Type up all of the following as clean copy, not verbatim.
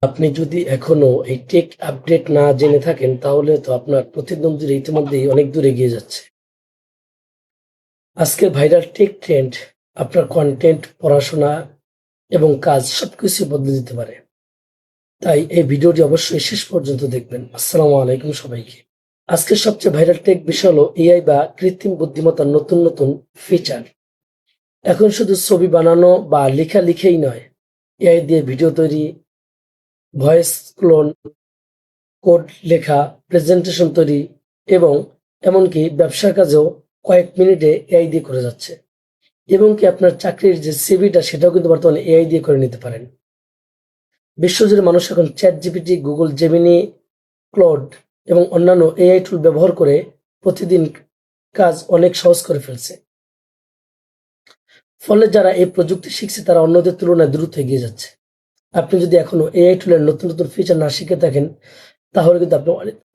আপনি যদি এখনো এই টেক আপডেট না জেনে থাকেন তাহলে তো আপনার প্রতিদ্বন্দ্বীরা ইতিমধ্যেই অনেক দূর এগিয়ে যাচ্ছে। আজকের ভাইরাল টেক ট্রেন্ড আপনার কন্টেন্ট, পড়াশোনা এবং কাজ সবকিছু বদলে দিতে পারে। তাই এই ভিডিওটি অবশ্যই শেষ পর্যন্ত দেখবেন। আসসালামু আলাইকুম সবাইকে। আজকের সবচেয়ে ভাইরাল টেক বিষয় হলো এআই বা কৃত্রিম বুদ্ধিমত্তার নতুন নতুন ফিচার। এখন শুধু ছবি বানানো বা লেখা লিখেই নয়, এআই দিয়ে ভিডিও তৈরি, ভয়েস ক্লোন, কোড লেখা, প্রেজেন্টেশন তৈরি এবং এমনকি ব্যবসার কাজেও কয়েক মিনিটে এআই দিয়ে করে যাচ্ছে। এবং কি আপনার চাকরির যে সিভিটা সেটাও কিন্তু বর্তমানে এআই দিয়ে করে নিতে পারেন। বিশ্বজুড়ে মানুষ এখন chat GPT, Google Gemini, Claude এবং অন্যান্য এআই টুল ব্যবহার করে প্রতিদিন কাজ অনেক সহজ করে ফেলছে। ফলে যারা এই প্রযুক্তি শিখছে তারা অন্যদের তুলনায় দ্রুত এগিয়ে যাচ্ছে। আপনি যদি এখনো এআই টুলের নতুন নতুন ফিচার না শিখে থাকেন তাহলে কিন্তু আপনি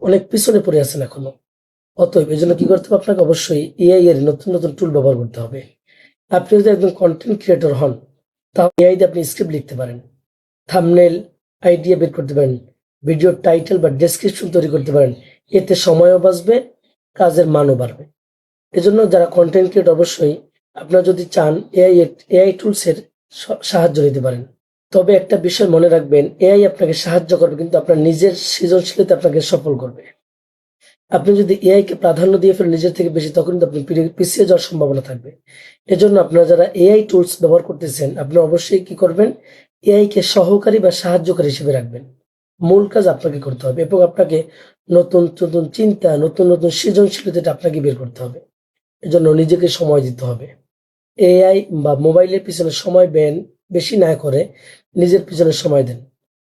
অনেক পিছনে পড়ে আছেন এখনো। অতএব এজন্য কি করতে হবে? আপনাকে অবশ্যই এআই এর নতুন নতুন টুল ব্যবহার করতে হবে। আপনি যদি একজন কন্টেন্ট ক্রিয়েটর হন তাহলে এআই দিয়ে আপনি স্ক্রিপ্ট লিখতে পারেন, থাম্বনেল আইডিয়া বের করতে পারেন, ভিডিওর টাইটেল বা ডেসক্রিপশন তৈরি করতে পারেন। এতে সময়ও বাঁচবে, কাজের মানও বাড়বে। এজন্য যারা কন্টেন্ট ক্রিয়েটর অবশ্যই আপনারা যদি চান এআই টুলস এর সাহায্য নিতে পারেন। তবে একটা বিষয় মনে রাখবেন, এআই আপনাকে সাহায্য করবে কিন্তু আপনার নিজের সৃজনশীলতা আপনাকে সফল করবে। আপনি যদি এআই কে প্রাধান্য দিয়ে ফেলেন নিজের থেকে বেশি, তখন কিন্তু আপনি পিছিয়ে যাওয়ার সম্ভাবনা থাকবে। এজন্য আপনারা যারা এআই টুলস ব্যবহার করতেছেন আপনারা অবশ্যই কি করবেন? এআই কে সহকারী বা সাহায্যকারী হিসেবে রাখবেন। মূল কাজ আপনাকে করতে হবে এবং আপনাকে নতুন নতুন চিন্তা, নতুন নতুন সৃজনশীলতা আপনাকে বের করতে হবে। এজন্য নিজেকে সময় দিতে হবে। এআই বা মোবাইলের পিছনে সময় বেশি না করে নিজের পিছনে সময় দেন।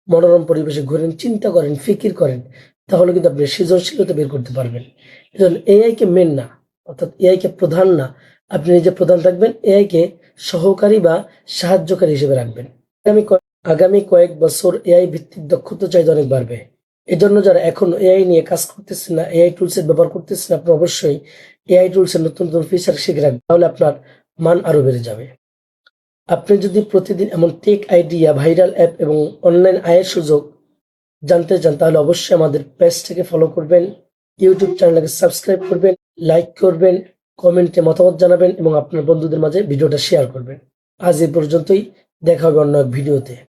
মনোরম পরিবেশে ঘুরেন, চিন্তা করেন, ফিকির করেন, তাহলে কিন্তু আপনি সৃজনশীলতা বের করতে পারবেন। এজন্য এআই কে মেন না, অর্থাৎ এআই কে প্রধান না, আপনি নিজে প্রধান থাকবেন, এআই কে সহকারী বা সাহায্যকারী হিসেবে রাখবেন। আগামী কয়েক বছর এআই ভিত্তিক দক্ষতা চাহিদা অনেক বাড়বে। এজন্য যারা এখন এআই নিয়ে কাজ করতেছেন না, এআই টুলস এর ব্যবহার করতেছেন, আপনি অবশ্যই এআই টুলস এর নতুন নতুন ফিচার শিখে রাখবেন, তাহলে আপনার মান আরো বেড়ে যাবে। আপনি যদি প্রতিদিন এমন টেক আইডিয়া, ভাইরাল অ্যাপ এবং অনলাইন আয়ের সুযোগ জানতে চান তাহলে অবশ্যই আমাদের পেজটাকে ফলো করবেন, ইউটিউব চ্যানেলকে সাবস্ক্রাইব করবেন, লাইক করবেন, কমেন্টে মতামত জানাবেন এবং আপনার বন্ধুদের মাঝে ভিডিওটা শেয়ার করবেন। আজ এই পর্যন্তই, দেখা হবে অন্য এক ভিডিওতে।